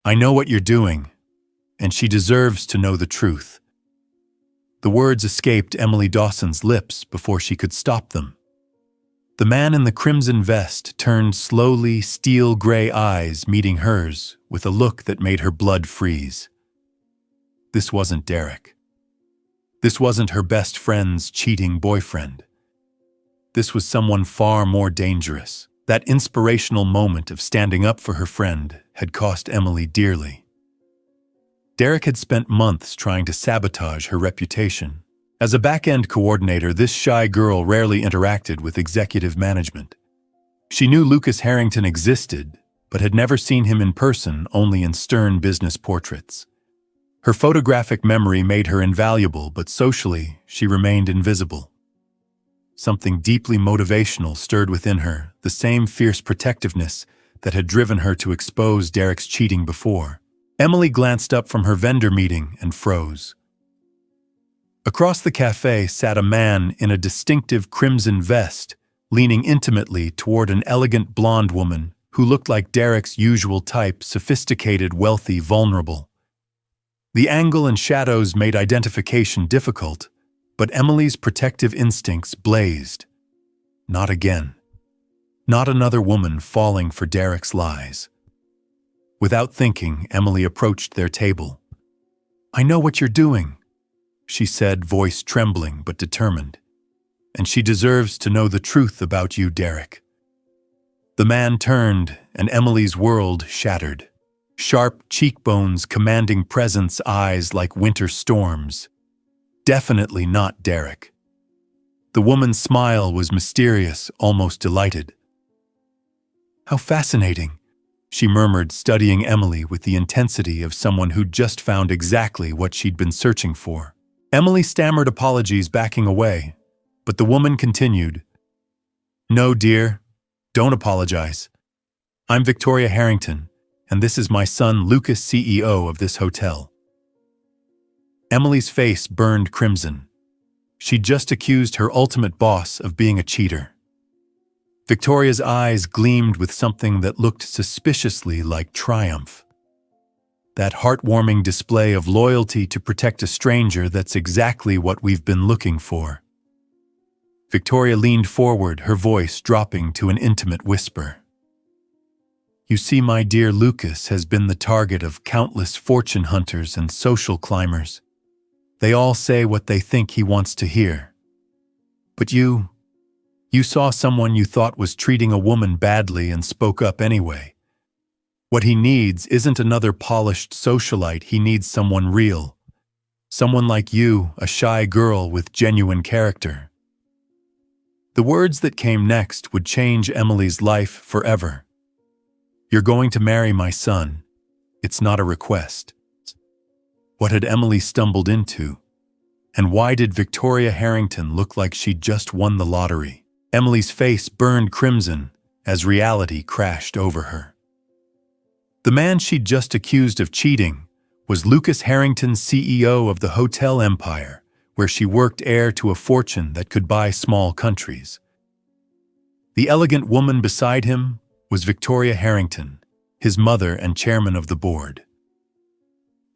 I know what you're doing, and she deserves to know the truth. The words escaped Emily Dawson's lips before she could stop them. The man in the crimson vest turned slowly, steel-gray eyes meeting hers with a look that made her blood freeze. This wasn't Derek. This wasn't her best friend's cheating boyfriend. This was someone far more dangerous. That inspirational moment of standing up for her friend had cost Emily dearly. Derek had spent months trying to sabotage her reputation. As a back-end coordinator, this shy girl rarely interacted with executive management. She knew Lucas Harrington existed, but had never seen him in person, only in stern business portraits. Her photographic memory made her invaluable, but socially, she remained invisible. Something deeply motivational stirred within her, the same fierce protectiveness that had driven her to expose Derek's cheating before. Emily glanced up from her vendor meeting and froze. Across the cafe sat a man in a distinctive crimson vest, leaning intimately toward an elegant blonde woman who looked like Derek's usual type: sophisticated, wealthy, vulnerable. The angle and shadows made identification difficult, but Emily's protective instincts blazed. Not again. Not another woman falling for Derek's lies. Without thinking, Emily approached their table. "I know what you're doing," she said, voice trembling but determined. "And she deserves to know the truth about you, Derek." The man turned, and Emily's world shattered. Sharp cheekbones, commanding presence, eyes like winter storms. Definitely not Derek. The woman's smile was mysterious, almost delighted. "How fascinating," she murmured, studying Emily with the intensity of someone who'd just found exactly what she'd been searching for. Emily stammered apologies, backing away, but the woman continued. "No, dear, don't apologize. I'm Victoria Harrington, and this is my son, Lucas, CEO of this hotel." Emily's face burned crimson. She'd just accused her ultimate boss of being a cheater. Victoria's eyes gleamed with something that looked suspiciously like triumph. That heartwarming display of loyalty to protect a stranger, that's exactly what we've been looking for. Victoria leaned forward, her voice dropping to an intimate whisper. "You see, my dear, Lucas has been the target of countless fortune hunters and social climbers. They all say what they think he wants to hear. But you saw someone you thought was treating a woman badly and spoke up anyway. What he needs isn't another polished socialite, he needs someone real. Someone like you, a shy girl with genuine character." The words that came next would change Emily's life forever. "You're going to marry my son. It's not a request." What had Emily stumbled into? And why did Victoria Harrington look like she'd just won the lottery? Emily's face burned crimson as reality crashed over her. The man she'd just accused of cheating was Lucas Harrington, CEO of the hotel empire, where she worked, heir to a fortune that could buy small countries. The elegant woman beside him was Victoria Harrington, his mother and chairman of the board.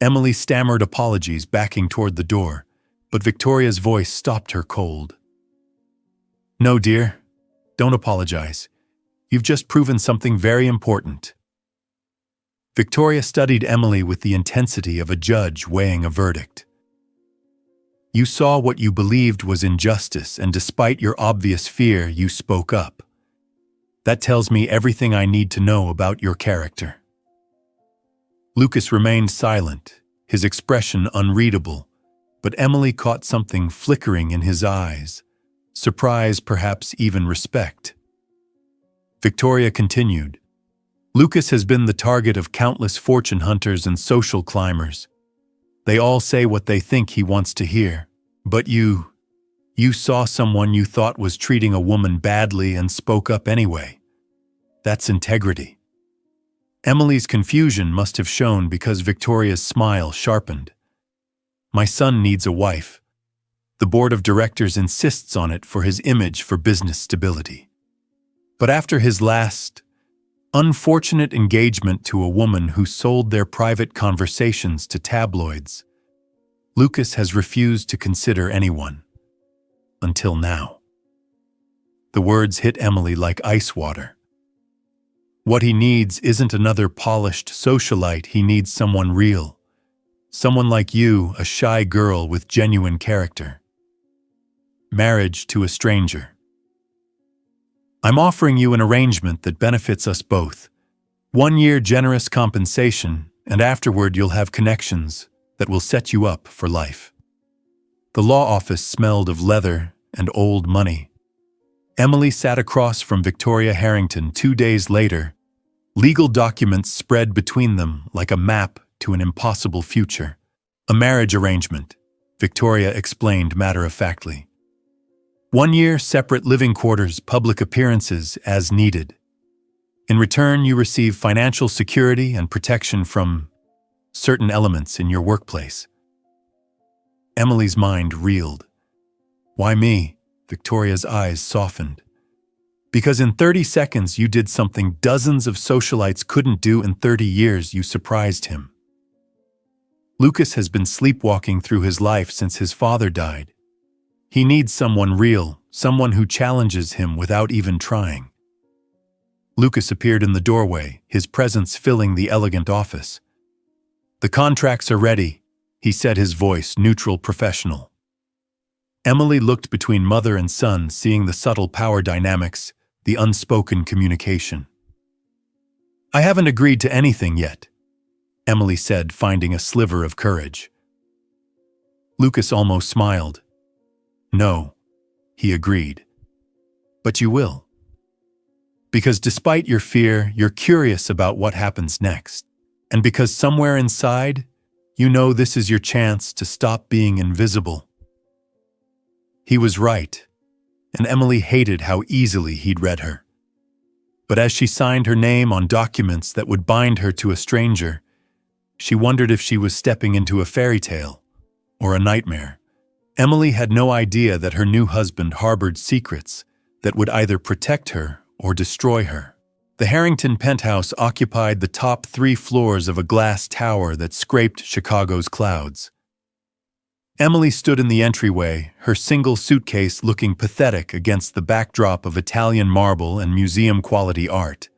Emily stammered apologies, backing toward the door, but Victoria's voice stopped her cold. "No, dear, don't apologize. You've just proven something very important." Victoria studied Emily with the intensity of a judge weighing a verdict. "You saw what you believed was injustice, and despite your obvious fear, you spoke up. That tells me everything I need to know about your character." Lucas remained silent, his expression unreadable, but Emily caught something flickering in his eyes, surprise, perhaps even respect. Victoria continued. "Lucas has been the target of countless fortune hunters and social climbers. They all say what they think he wants to hear. But you saw someone you thought was treating a woman badly and spoke up anyway. That's integrity." Emily's confusion must have shown because Victoria's smile sharpened. "My son needs a wife. The board of directors insists on it for his image, for business stability. But after his last unfortunate engagement to a woman who sold their private conversations to tabloids. Lucas has refused to consider anyone. Until now. The words hit Emily like ice water. What he needs isn't another polished socialite, he needs someone real. Someone like you, a shy girl with genuine character. Marriage to a stranger. I'm offering you an arrangement that benefits us both. 1 year generous compensation, and afterward you'll have connections that will set you up for life. The law office smelled of leather and old money. Emily sat across from Victoria Harrington 2 days later. Legal documents spread between them like a map to an impossible future. A marriage arrangement, Victoria explained matter-of-factly. 1 year, separate living quarters, public appearances as needed. In return, you receive financial security and protection from certain elements in your workplace. Emily's mind reeled. Why me? Victoria's eyes softened. Because in 30 seconds you did something dozens of socialites couldn't do in 30 years, you surprised him. Lucas has been sleepwalking through his life since his father died. He needs someone real, someone who challenges him without even trying. Lucas appeared in the doorway, his presence filling the elegant office. The contracts are ready, he said, his voice neutral, professional. Emily looked between mother and son, seeing the subtle power dynamics, the unspoken communication. I haven't agreed to anything yet, Emily said, finding a sliver of courage. Lucas almost smiled. No, he agreed. But you will. Because despite your fear, you're curious about what happens next. And because somewhere inside, you know this is your chance to stop being invisible. He was right, and Emily hated how easily he'd read her. But as she signed her name on documents that would bind her to a stranger, she wondered if she was stepping into a fairy tale or a nightmare. Emily had no idea that her new husband harbored secrets that would either protect her or destroy her. The Harrington penthouse occupied the top 3 floors of a glass tower that scraped Chicago's clouds. Emily stood in the entryway, her single suitcase looking pathetic against the backdrop of Italian marble and museum-quality art.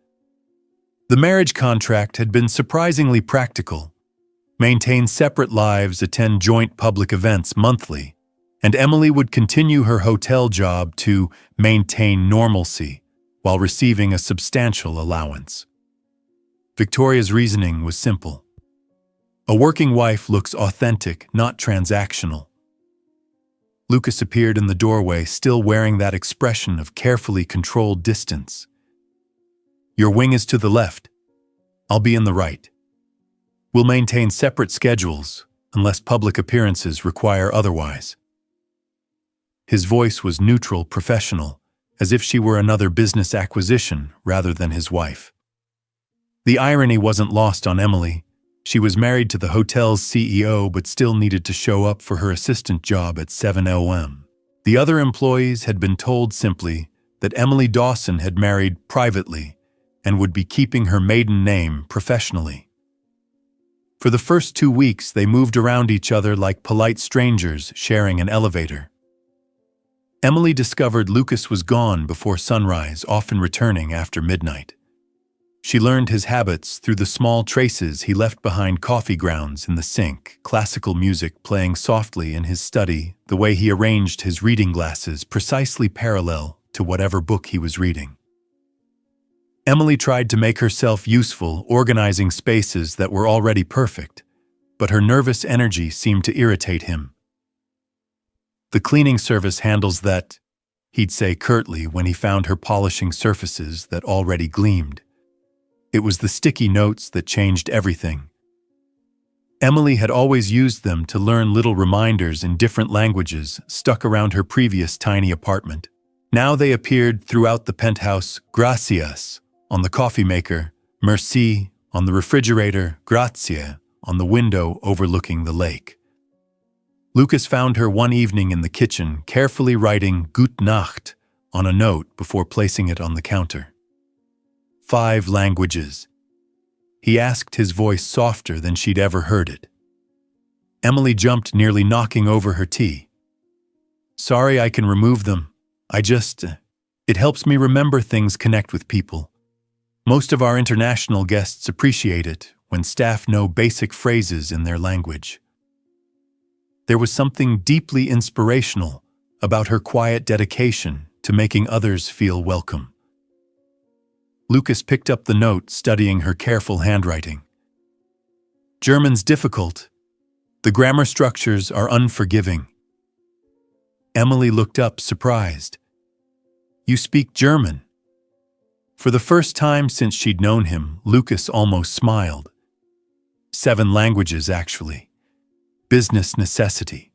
The marriage contract had been surprisingly practical. Maintain separate lives, attend joint public events monthly, and Emily would continue her hotel job to maintain normalcy while receiving a substantial allowance. Victoria's reasoning was simple. A working wife looks authentic, not transactional. Lucas appeared in the doorway, still wearing that expression of carefully controlled distance. Your wing is to the left. I'll be in the right. We'll maintain separate schedules, unless public appearances require otherwise. His voice was neutral, professional, as if she were another business acquisition rather than his wife. The irony wasn't lost on Emily. She was married to the hotel's CEO but still needed to show up for her assistant job at 7 a.m. The other employees had been told simply that Emily Dawson had married privately and would be keeping her maiden name professionally. For the first 2 weeks, they moved around each other like polite strangers sharing an elevator. Emily discovered Lucas was gone before sunrise, often returning after midnight. She learned his habits through the small traces he left behind: coffee grounds in the sink, classical music playing softly in his study, the way he arranged his reading glasses precisely parallel to whatever book he was reading. Emily tried to make herself useful, organizing spaces that were already perfect, but her nervous energy seemed to irritate him. The cleaning service handles that, he'd say curtly when he found her polishing surfaces that already gleamed. It was the sticky notes that changed everything. Emily had always used them to learn little reminders in different languages stuck around her previous tiny apartment. Now they appeared throughout the penthouse: gracias on the coffee maker, merci on the refrigerator, grazie on the window overlooking the lake. Lucas found her one evening in the kitchen, carefully writing Gute Nacht on a note before placing it on the counter. 5 languages. He asked, his voice softer than she'd ever heard it. Emily jumped, nearly knocking over her tea. Sorry, I can remove them. It helps me remember things, connect with people. Most of our international guests appreciate it when staff know basic phrases in their language. There was something deeply inspirational about her quiet dedication to making others feel welcome. Lucas picked up the note, studying her careful handwriting. German's difficult. The grammar structures are unforgiving. Emily looked up, surprised. You speak German? For the first time since she'd known him, Lucas almost smiled. 7 languages, actually. Business necessity.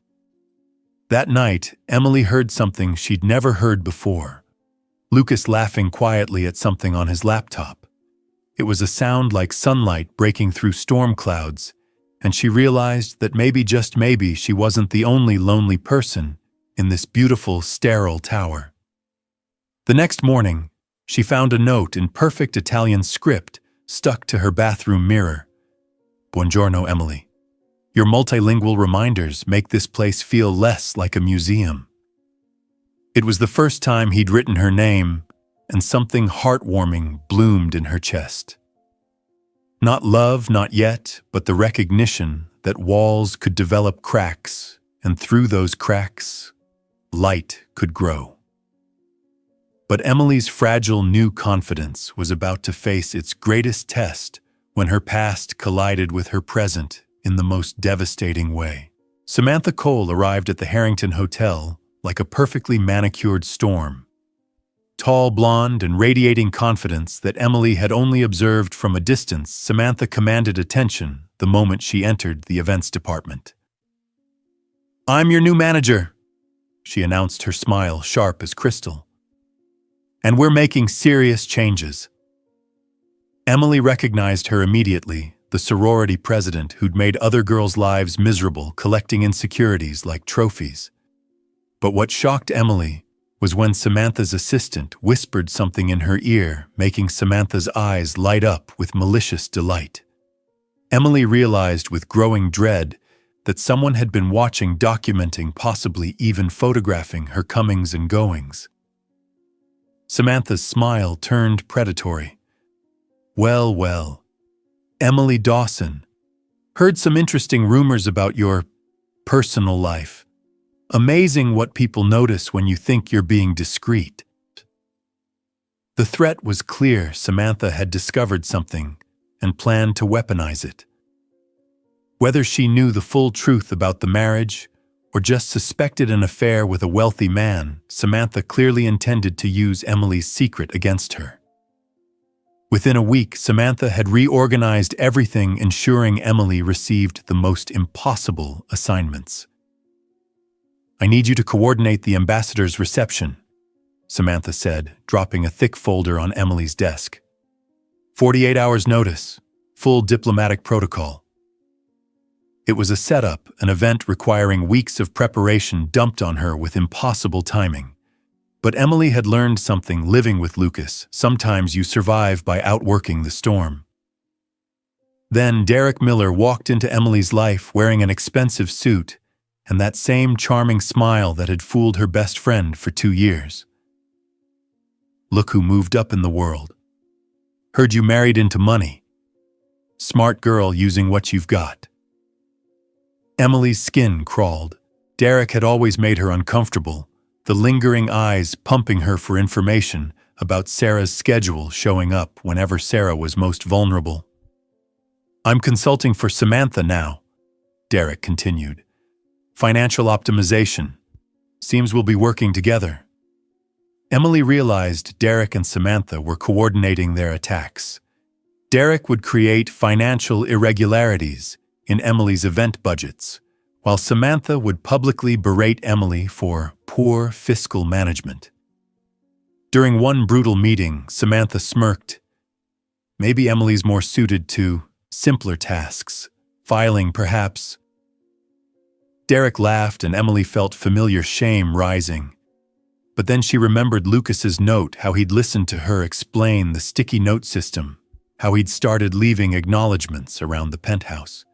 That night, Emily heard something she'd never heard before. Lucas laughing quietly at something on his laptop. It was a sound like sunlight breaking through storm clouds, and she realized that maybe, just maybe, she wasn't the only lonely person in this beautiful, sterile tower. The next morning, she found a note in perfect Italian script stuck to her bathroom mirror. Buongiorno, Emily. Your multilingual reminders make this place feel less like a museum. It was the first time he'd written her name, and something heartwarming bloomed in her chest. Not love, not yet, but the recognition that walls could develop cracks, and through those cracks, light could grow. But Emily's fragile new confidence was about to face its greatest test when her past collided with her present in the most devastating way. Samantha Cole arrived at the Harrington Hotel like a perfectly manicured storm. Tall, blonde, and radiating confidence that Emily had only observed from a distance, Samantha commanded attention the moment she entered the events department. I'm your new manager, she announced, her smile sharp as crystal. And we're making serious changes. Emily recognized her immediately, the sorority president who'd made other girls' lives miserable, collecting insecurities like trophies. But what shocked Emily was when Samantha's assistant whispered something in her ear, making Samantha's eyes light up with malicious delight. Emily realized with growing dread that someone had been watching, documenting, possibly even photographing her comings and goings. Samantha's smile turned predatory. Well, Emily Dawson. Heard some interesting rumors about your personal life. Amazing what people notice when you think you're being discreet. The threat was clear. Samantha had discovered something and planned to weaponize it. Whether she knew the full truth about the marriage or just suspected an affair with a wealthy man, Samantha clearly intended to use Emily's secret against her. Within a week, Samantha had reorganized everything, ensuring Emily received the most impossible assignments. I need you to coordinate the ambassador's reception, Samantha said, dropping a thick folder on Emily's desk. 48 hours notice, full diplomatic protocol. It was a setup, an event requiring weeks of preparation dumped on her with impossible timing. But Emily had learned something living with Lucas. Sometimes you survive by outworking the storm. Then Derek Miller walked into Emily's life wearing an expensive suit and that same charming smile that had fooled her best friend for 2 years. Look who moved up in the world. Heard you married into money. Smart girl using what you've got. Emily's skin crawled. Derek had always made her uncomfortable, the lingering eyes pumping her for information about Sarah's schedule, showing up whenever Sarah was most vulnerable. I'm consulting for Samantha now, Derek continued. Financial optimization. Seems we'll be working together. Emily realized Derek and Samantha were coordinating their attacks. Derek would create financial irregularities in Emily's event budgets, while Samantha would publicly berate Emily for poor fiscal management. During one brutal meeting, Samantha smirked. Maybe Emily's more suited to simpler tasks, filing perhaps. Derek laughed and Emily felt familiar shame rising. But then she remembered Lucas's note, how he'd listened to her explain the sticky note system, how he'd started leaving acknowledgments around the penthouse.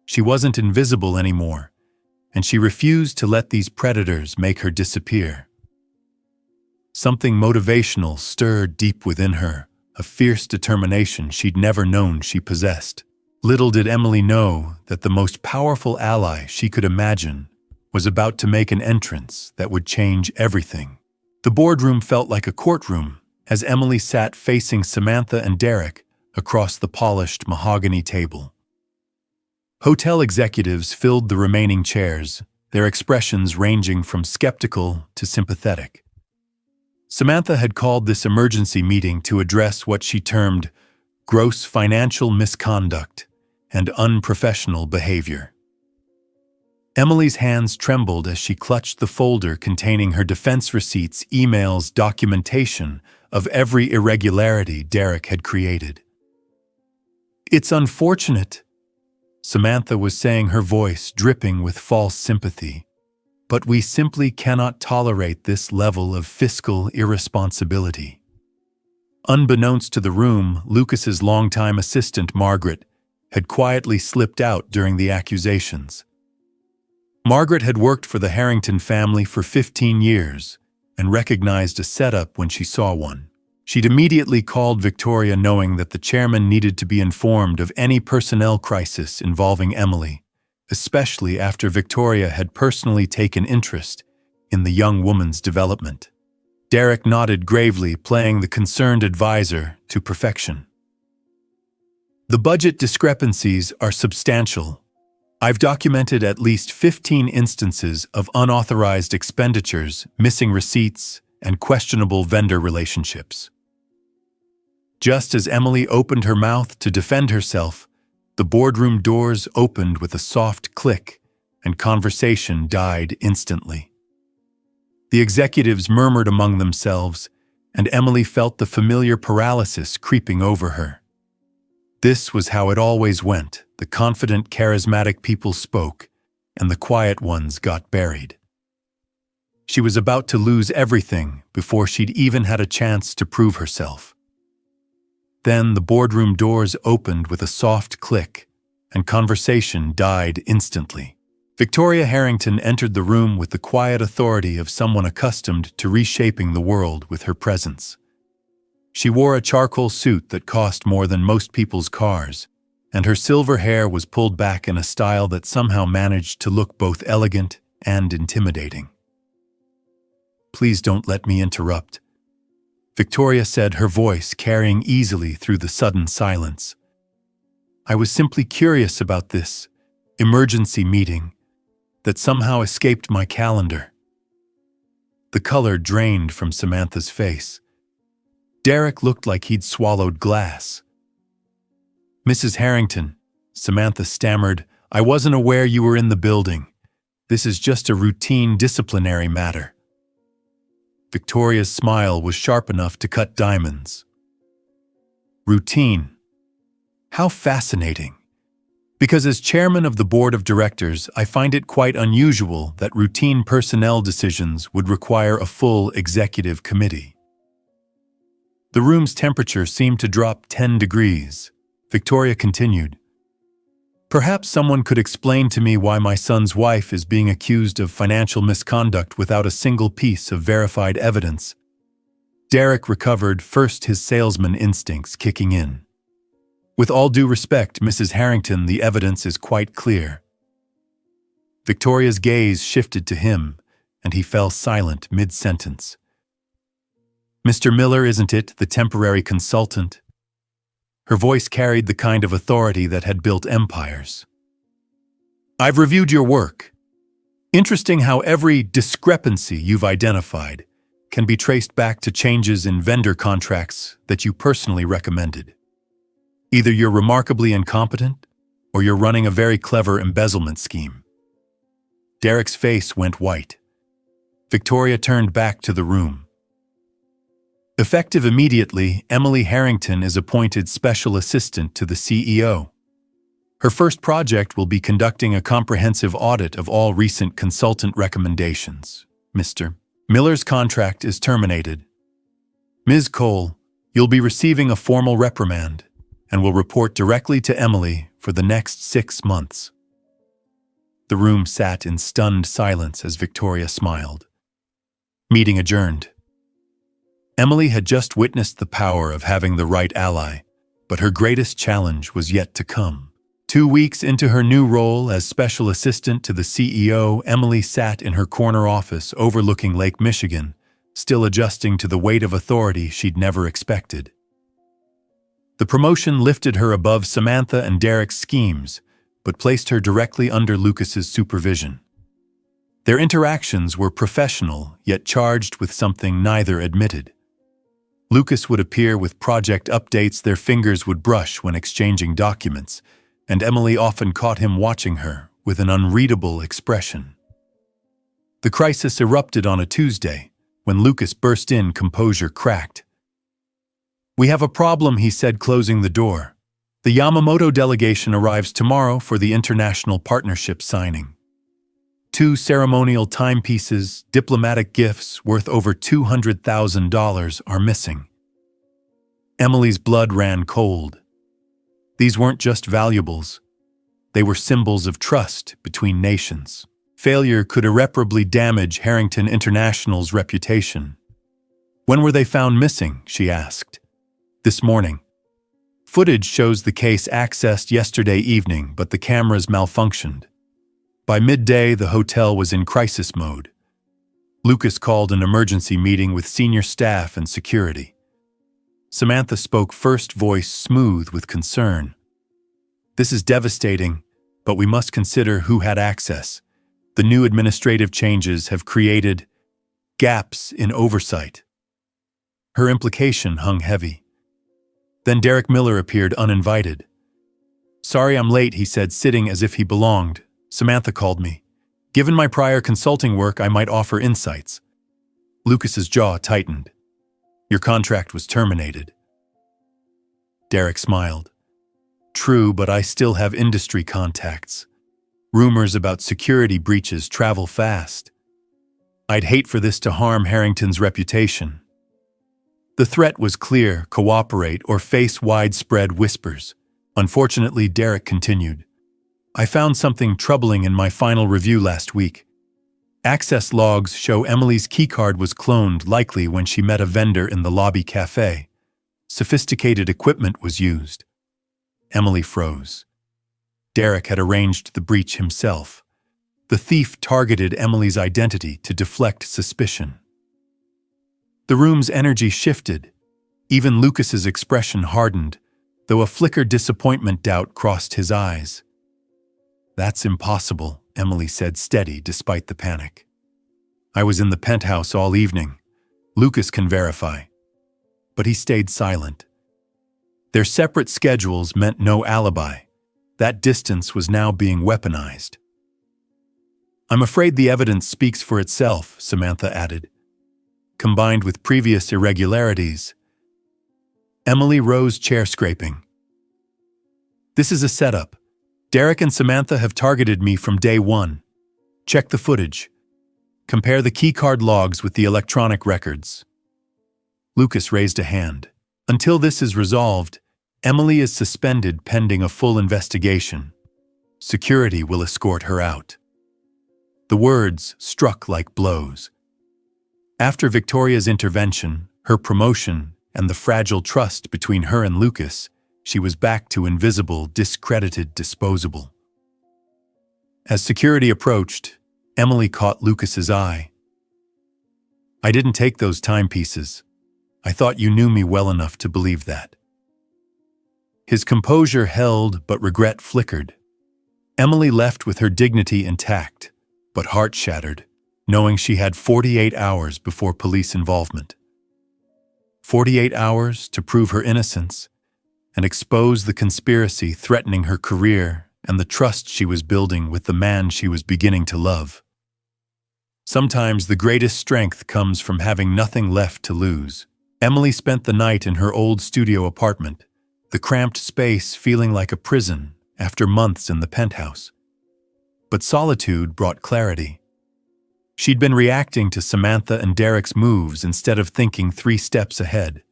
She wasn't invisible anymore, and she refused to let these predators make her disappear. Something motivational stirred deep within her, a fierce determination she'd never known she possessed. Little did Emily know that the most powerful ally she could imagine was about to make an entrance that would change everything. The boardroom felt like a courtroom as Emily sat facing Samantha and Derek across the polished mahogany table. Hotel executives filled the remaining chairs, their expressions ranging from skeptical to sympathetic. Samantha had called this emergency meeting to address what she termed gross financial misconduct and unprofessional behavior. Emily's hands trembled as she clutched the folder containing her defense receipts, emails, documentation of every irregularity Derek had created. "It's unfortunate," Samantha was saying, her voice dripping with false sympathy, "but we simply cannot tolerate this level of fiscal irresponsibility." Unbeknownst to the room, Lucas's longtime assistant, Margaret, had quietly slipped out during the accusations. Margaret had worked for the Harrington family for 15 years and recognized a setup when she saw one. She'd immediately called Victoria, knowing that the chairman needed to be informed of any personnel crisis involving Emily, especially after Victoria had personally taken interest in the young woman's development. Derek nodded gravely, playing the concerned advisor to perfection. "The budget discrepancies are substantial. I've documented at least 15 instances of unauthorized expenditures, missing receipts, and questionable vendor relationships." Just as Emily opened her mouth to defend herself, the boardroom doors opened with a soft click, and conversation died instantly. The executives murmured among themselves, and Emily felt the familiar paralysis creeping over her. This was how it always went. The confident, charismatic people spoke, and the quiet ones got buried. She was about to lose everything before she'd even had a chance to prove herself. Then the boardroom doors opened with a soft click, and conversation died instantly. Victoria Harrington entered the room with the quiet authority of someone accustomed to reshaping the world with her presence. She wore a charcoal suit that cost more than most people's cars, and her silver hair was pulled back in a style that somehow managed to look both elegant and intimidating. "Please don't let me interrupt," Victoria said, her voice carrying easily through the sudden silence. "I was simply curious about this emergency meeting that somehow escaped my calendar." The color drained from Samantha's face. Derek looked like he'd swallowed glass. "Mrs. Harrington," Samantha stammered, "I wasn't aware you were in the building. This is just a routine disciplinary matter." Victoria's smile was sharp enough to cut diamonds. "Routine. How fascinating. Because as chairman of the board of directors, I find it quite unusual that routine personnel decisions would require a full executive committee." The room's temperature seemed to drop 10 degrees. Victoria continued, "Perhaps someone could explain to me why my son's wife is being accused of financial misconduct without a single piece of verified evidence." Derek recovered, first his salesman instincts kicking in. "With all due respect, Mrs. Harrington, the evidence is quite clear." Victoria's gaze shifted to him, and he fell silent mid-sentence. "Mr. Miller, isn't it, the temporary consultant?" Her voice carried the kind of authority that had built empires. "I've reviewed your work. Interesting how every discrepancy you've identified can be traced back to changes in vendor contracts that you personally recommended. Either you're remarkably incompetent, or you're running a very clever embezzlement scheme." Derek's face went white. Victoria turned back to the room. Effective immediately, Emily Harrington is appointed special assistant to the CEO. Her first project will be conducting a comprehensive audit of all recent consultant recommendations, Mr. Miller's contract is terminated. Ms. Cole, you'll be receiving a formal reprimand and will report directly to Emily for the next 6 months. The room sat in stunned silence as Victoria smiled. Meeting adjourned. Emily had just witnessed the power of having the right ally, but her greatest challenge was yet to come. 2 weeks into her new role as special assistant to the CEO, Emily sat in her corner office overlooking Lake Michigan, still adjusting to the weight of authority she'd never expected. The promotion lifted her above Samantha and Derek's schemes, but placed her directly under Lucas's supervision. Their interactions were professional, yet charged with something neither admitted. Lucas would appear with project updates, their fingers would brush when exchanging documents, and Emily often caught him watching her with an unreadable expression. The crisis erupted on a Tuesday, when Lucas burst in, composure cracked. "We have a problem," he said, closing the door. "The Yamamoto delegation arrives tomorrow for the international partnership signing. 2 ceremonial timepieces, diplomatic gifts worth over $200,000 are missing." Emily's blood ran cold. These weren't just valuables. They were symbols of trust between nations. Failure could irreparably damage Harrington International's reputation. "When were they found missing?" she asked. "This morning. Footage shows the case accessed yesterday evening, but the cameras malfunctioned. By midday, the hotel was in crisis mode. Lucas called an emergency meeting with senior staff and security." Samantha spoke first, voice smooth with concern. "This is devastating, but we must consider who had access. The new administrative changes have created gaps in oversight." Her implication hung heavy. Then Derek Miller appeared uninvited. "Sorry I'm late," he said, sitting as if he belonged. "Samantha called me. Given my prior consulting work, I might offer insights." Lucas's jaw tightened. "Your contract was terminated." Derek smiled. "True, but I still have industry contacts. Rumors about security breaches travel fast. I'd hate for this to harm Harrington's reputation." The threat was clear: cooperate or face widespread whispers. Unfortunately, Derek continued, "I found something troubling in my final review last week. Access logs show Emily's keycard was cloned, likely when she met a vendor in the lobby cafe. Sophisticated equipment was used." Emily froze. Derek had arranged the breach himself. The thief targeted Emily's identity to deflect suspicion. The room's energy shifted. Even Lucas's expression hardened, though a flickered disappointment doubt crossed his eyes. "That's impossible," Emily said, steady despite the panic. "I was in the penthouse all evening. Lucas can verify." But he stayed silent. Their separate schedules meant no alibi. That distance was now being weaponized. "I'm afraid the evidence speaks for itself," Samantha added. "Combined with previous irregularities." Emily rose, chair scraping. "This is a setup. Derek and Samantha have targeted me from day one. Check the footage. Compare the keycard logs with the electronic records." Lucas raised a hand. "Until this is resolved, Emily is suspended pending a full investigation. Security will escort her out." The words struck like blows. After Victoria's intervention, her promotion, and the fragile trust between her and Lucas, she was back to invisible, discredited, disposable. As security approached, Emily caught Lucas's eye. "I didn't take those timepieces. I thought you knew me well enough to believe that." His composure held, but regret flickered. Emily left with her dignity intact, but heart shattered, knowing she had 48 hours before police involvement. 48 hours to prove her innocence and expose the conspiracy threatening her career and the trust she was building with the man she was beginning to love. Sometimes the greatest strength comes from having nothing left to lose. Emily spent the night in her old studio apartment, the cramped space feeling like a prison after months in the penthouse. But solitude brought clarity. She'd been reacting to Samantha and Derek's moves instead of thinking 3 steps ahead.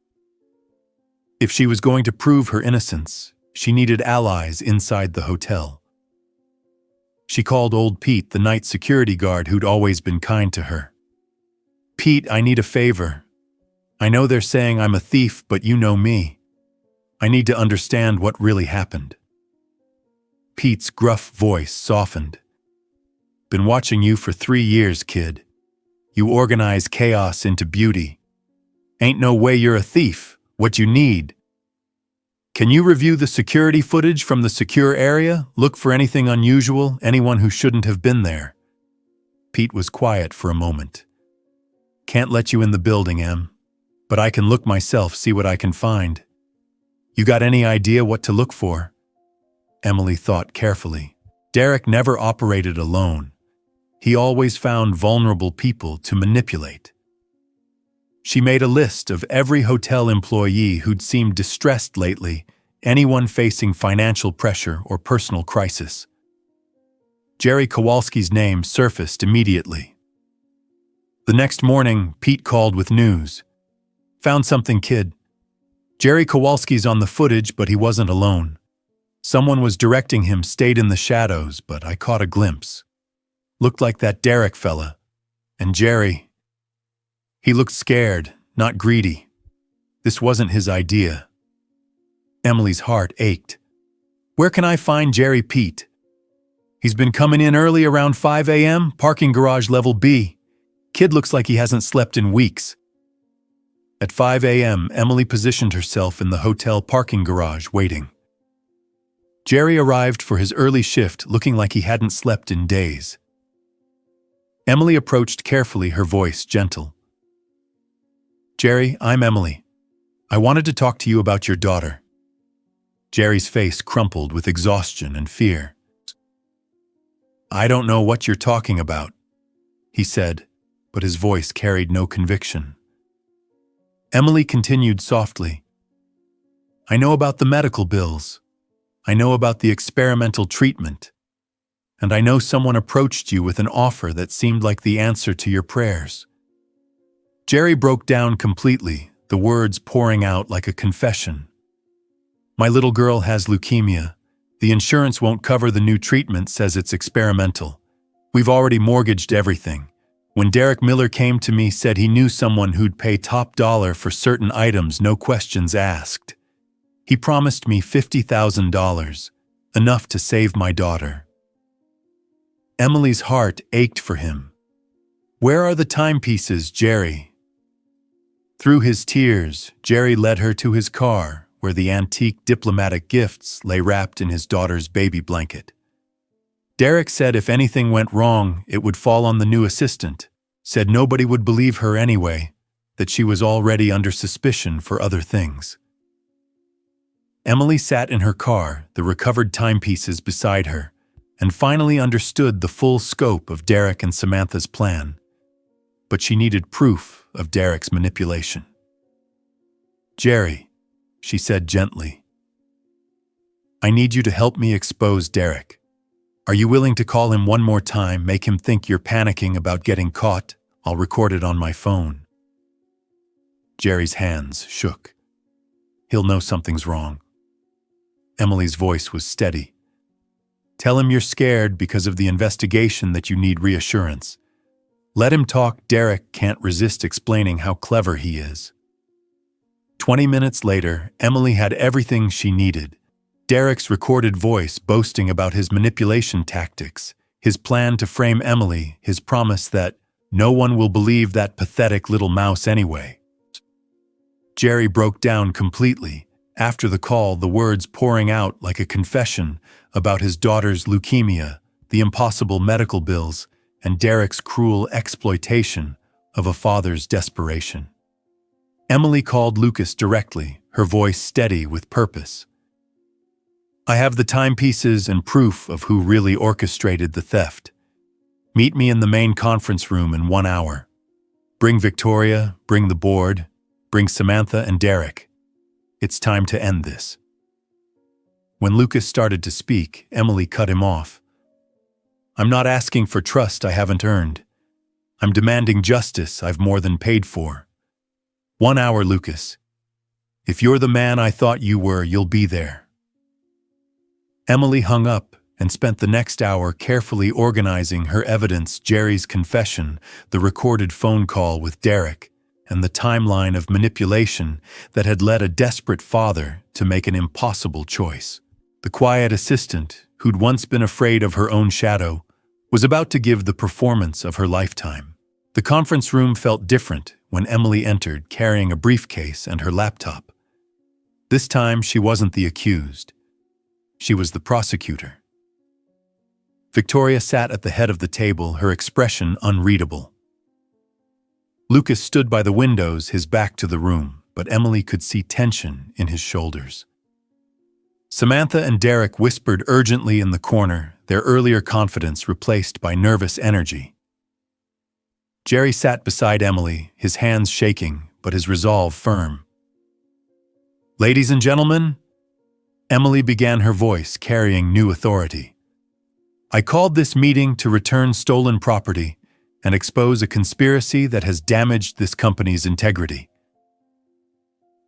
If she was going to prove her innocence, she needed allies inside the hotel. She called old Pete, the night security guard who'd always been kind to her. "Pete, I need a favor. I know they're saying I'm a thief, but you know me. I need to understand what really happened." Pete's gruff voice softened. "Been watching you for 3 years, kid. You organize chaos into beauty. Ain't no way you're a thief. What you need. Can you review the security footage from the secure area? Look for anything unusual, anyone who shouldn't have been there." Pete was quiet for a moment. "Can't let you in the building, Em. But I can look myself, see what I can find." "You got any idea what to look for?" Emily thought carefully. Derek never operated alone. He always found vulnerable people to manipulate. She made a list of every hotel employee who'd seemed distressed lately, anyone facing financial pressure or personal crisis. Jerry Kowalski's name surfaced immediately. The next morning, Pete called with news. "Found something, kid. Jerry Kowalski's on the footage, but he wasn't alone. Someone was directing him, stayed in the shadows, but I caught a glimpse. Looked like that Derek fella. And Jerry. He looked scared, not greedy. This wasn't his idea." Emily's heart ached. "Where can I find Jerry Pete?" "He's been coming in early around 5 a.m., parking garage level B. Kid looks like he hasn't slept in weeks." At 5 a.m., Emily positioned herself in the hotel parking garage, waiting. Jerry arrived for his early shift, looking like he hadn't slept in days. Emily approached carefully, her voice gentle. "Jerry, I'm Emily. I wanted to talk to you about your daughter." Jerry's face crumpled with exhaustion and fear. "I don't know what you're talking about," he said, but his voice carried no conviction. Emily continued softly. "I know about the medical bills. I know about the experimental treatment. And I know someone approached you with an offer that seemed like the answer to your prayers." Jerry broke down completely, the words pouring out like a confession. "My little girl has leukemia. The insurance won't cover the new treatment, says it's experimental. We've already mortgaged everything. When Derek Miller came to me, said he knew someone who'd pay top dollar for certain items, no questions asked. He promised me $50,000, enough to save my daughter." Emily's heart ached for him. "Where are the timepieces, Jerry?" Through his tears, Jerry led her to his car, where the antique diplomatic gifts lay wrapped in his daughter's baby blanket. Derek said if anything went wrong, it would fall on the new assistant, said nobody would believe her anyway, that she was already under suspicion for other things. Emily sat in her car, the recovered timepieces beside her, and finally understood the full scope of Derek and Samantha's plan. But she needed proof of Derek's manipulation. "Jerry," she said gently, "I need you to help me expose Derek. Are you willing to call him one more time, make him think you're panicking about getting caught? I'll record it on my phone." Jerry's hands shook. "He'll know something's wrong." Emily's voice was steady. "Tell him you're scared because of the investigation, that you need reassurance. Let him talk. Derek can't resist explaining how clever he is." 20 minutes later, Emily had everything she needed. Derek's recorded voice boasting about his manipulation tactics, his plan to frame Emily, his promise that no one will believe that pathetic little mouse anyway. Jerry broke down completely. After the call, the words pouring out like a confession about his daughter's leukemia, the impossible medical bills, and Derek's cruel exploitation of a father's desperation. Emily called Lucas directly, her voice steady with purpose. "I have the timepieces and proof of who really orchestrated the theft. Meet me in the main conference room in 1 hour. Bring Victoria, bring the board, bring Samantha and Derek. It's time to end this." When Lucas started to speak, Emily cut him off. "I'm not asking for trust I haven't earned. I'm demanding justice I've more than paid for. 1 hour, Lucas. If you're the man I thought you were, you'll be there." Emily hung up and spent the next hour carefully organizing her evidence: Jerry's confession, the recorded phone call with Derek, and the timeline of manipulation that had led a desperate father to make an impossible choice. The quiet assistant, who'd once been afraid of her own shadow, was about to give the performance of her lifetime. The conference room felt different when Emily entered carrying a briefcase and her laptop. This time she wasn't the accused. She was the prosecutor. Victoria sat at the head of the table, her expression unreadable. Lucas stood by the windows, his back to the room, but Emily could see tension in his shoulders. Samantha and Derek whispered urgently in the corner, their earlier confidence replaced by nervous energy. Jerry sat beside Emily, his hands shaking, but his resolve firm. "Ladies and gentlemen," Emily began, her voice carrying new authority. "I called this meeting to return stolen property and expose a conspiracy that has damaged this company's integrity."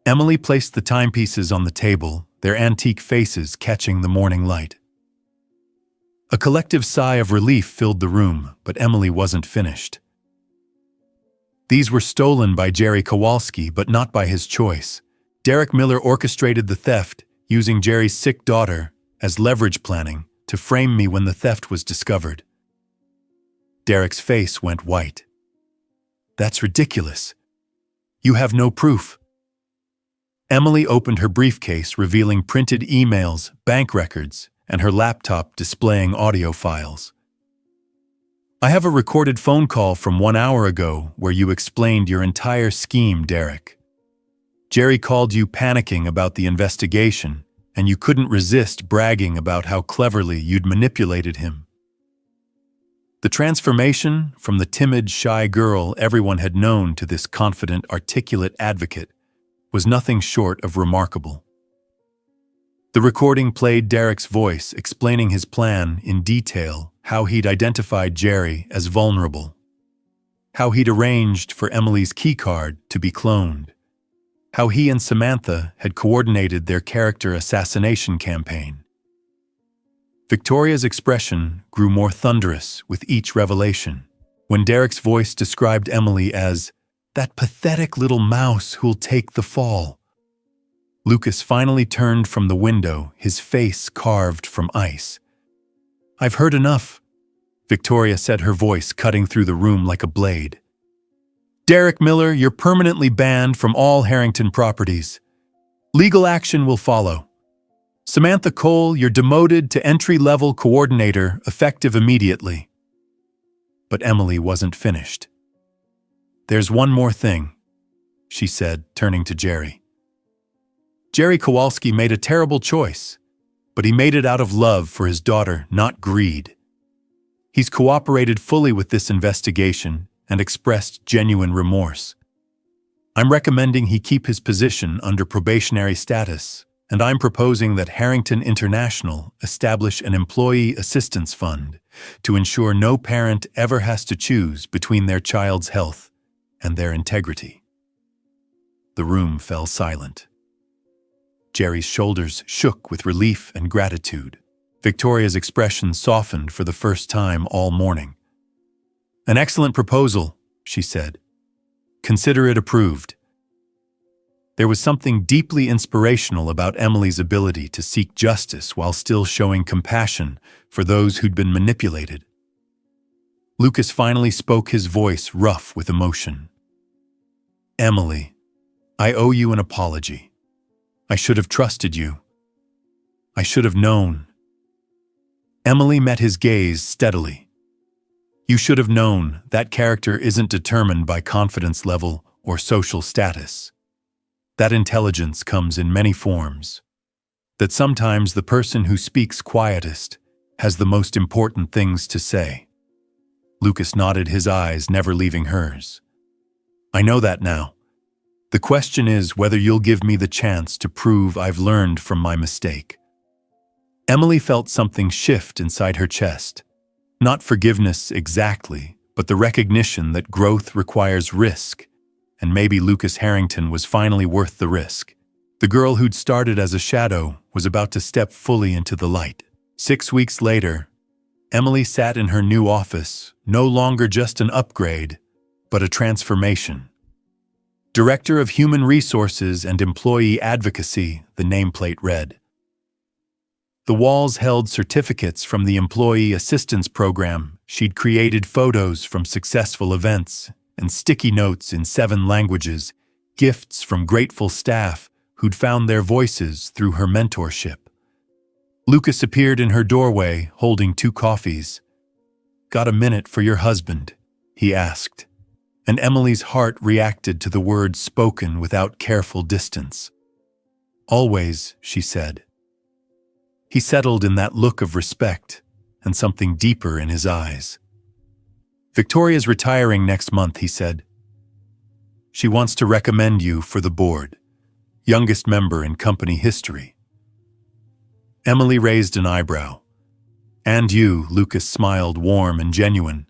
Emily placed the timepieces on the table, their antique faces catching the morning light. A collective sigh of relief filled the room, but Emily wasn't finished. These were stolen by Jerry Kowalski, but not by his choice. Derek Miller orchestrated the theft, using Jerry's sick daughter as leverage planning to frame me when the theft was discovered. Derek's face went white. "That's ridiculous. You have no proof." Emily opened her briefcase, revealing printed emails, bank records, and her laptop displaying audio files. "I have a recorded phone call from 1 hour ago where you explained your entire scheme, Derek. Jerry called you panicking about the investigation, and you couldn't resist bragging about how cleverly you'd manipulated him. The transformation from the timid, shy girl everyone had known to this confident, articulate advocate was nothing short of remarkable." The recording played Derek's voice explaining his plan in detail, how he'd identified Jerry as vulnerable, how he'd arranged for Emily's keycard to be cloned, how he and Samantha had coordinated their character assassination campaign. Victoria's expression grew more thunderous with each revelation, when Derek's voice described Emily as "that pathetic little mouse who'll take the fall." Lucas finally turned from the window, his face carved from ice. "I've heard enough," Victoria said, her voice cutting through the room like a blade. "Derek Miller, you're permanently banned from all Harrington properties. Legal action will follow. Samantha Cole, you're demoted to entry-level coordinator, effective immediately." But Emily wasn't finished. "There's one more thing," she said, turning to Jerry. "Jerry Kowalski made a terrible choice, but he made it out of love for his daughter, not greed. He's cooperated fully with this investigation and expressed genuine remorse. I'm recommending he keep his position under probationary status, and I'm proposing that Harrington International establish an employee assistance fund to ensure no parent ever has to choose between their child's health and their integrity." The room fell silent. Jerry's shoulders shook with relief and gratitude. Victoria's expression softened for the first time all morning. "An excellent proposal," she said. "Consider it approved." There was something deeply inspirational about Emily's ability to seek justice while still showing compassion for those who'd been manipulated. Lucas finally spoke, his voice rough with emotion. "Emily, I owe you an apology. I should have trusted you. I should have known." Emily met his gaze steadily. "You should have known that character isn't determined by confidence level or social status. That intelligence comes in many forms. That sometimes the person who speaks quietest has the most important things to say." Lucas nodded, his eyes never leaving hers. "I know that now. The question is whether you'll give me the chance to prove I've learned from my mistake." Emily felt something shift inside her chest. Not forgiveness exactly, but the recognition that growth requires risk, and maybe Lucas Harrington was finally worth the risk. The girl who'd started as a shadow was about to step fully into the light. 6 weeks later, Emily sat in her new office, no longer just an upgrade, but a transformation. Director of Human Resources and Employee Advocacy, the nameplate read. The walls held certificates from the Employee Assistance Program. She'd created photos from successful events and sticky notes in 7 languages, gifts from grateful staff who'd found their voices through her mentorship. Lucas appeared in her doorway, holding 2 coffees. "Got a minute for your husband?" he asked, and Emily's heart reacted to the words spoken without careful distance. "Always," she said. He settled in that look of respect and something deeper in his eyes. "Victoria's retiring next month," he said. "She wants to recommend you for the board, youngest member in company history." Emily raised an eyebrow. "And you," Lucas smiled, warm and genuine.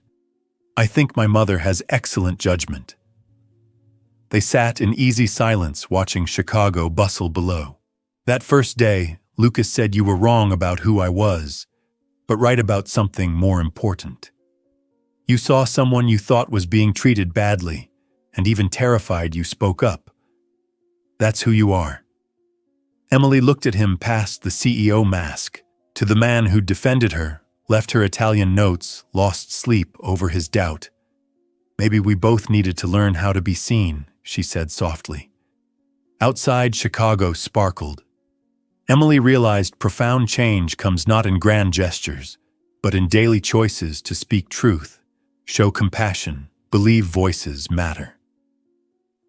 "I think my mother has excellent judgment." They sat in easy silence, watching Chicago bustle below. "That first day, Lucas said you were wrong about who I was, but right about something more important. You saw someone you thought was being treated badly, and even terrified you spoke up. That's who you are." Emily looked at him past the CEO mask, to the man who'd defended her, left her Italian notes, lost sleep over his doubt. "Maybe we both needed to learn how to be seen," she said softly. Outside, Chicago sparkled. Emily realized profound change comes not in grand gestures, but in daily choices to speak truth, show compassion, believe voices matter.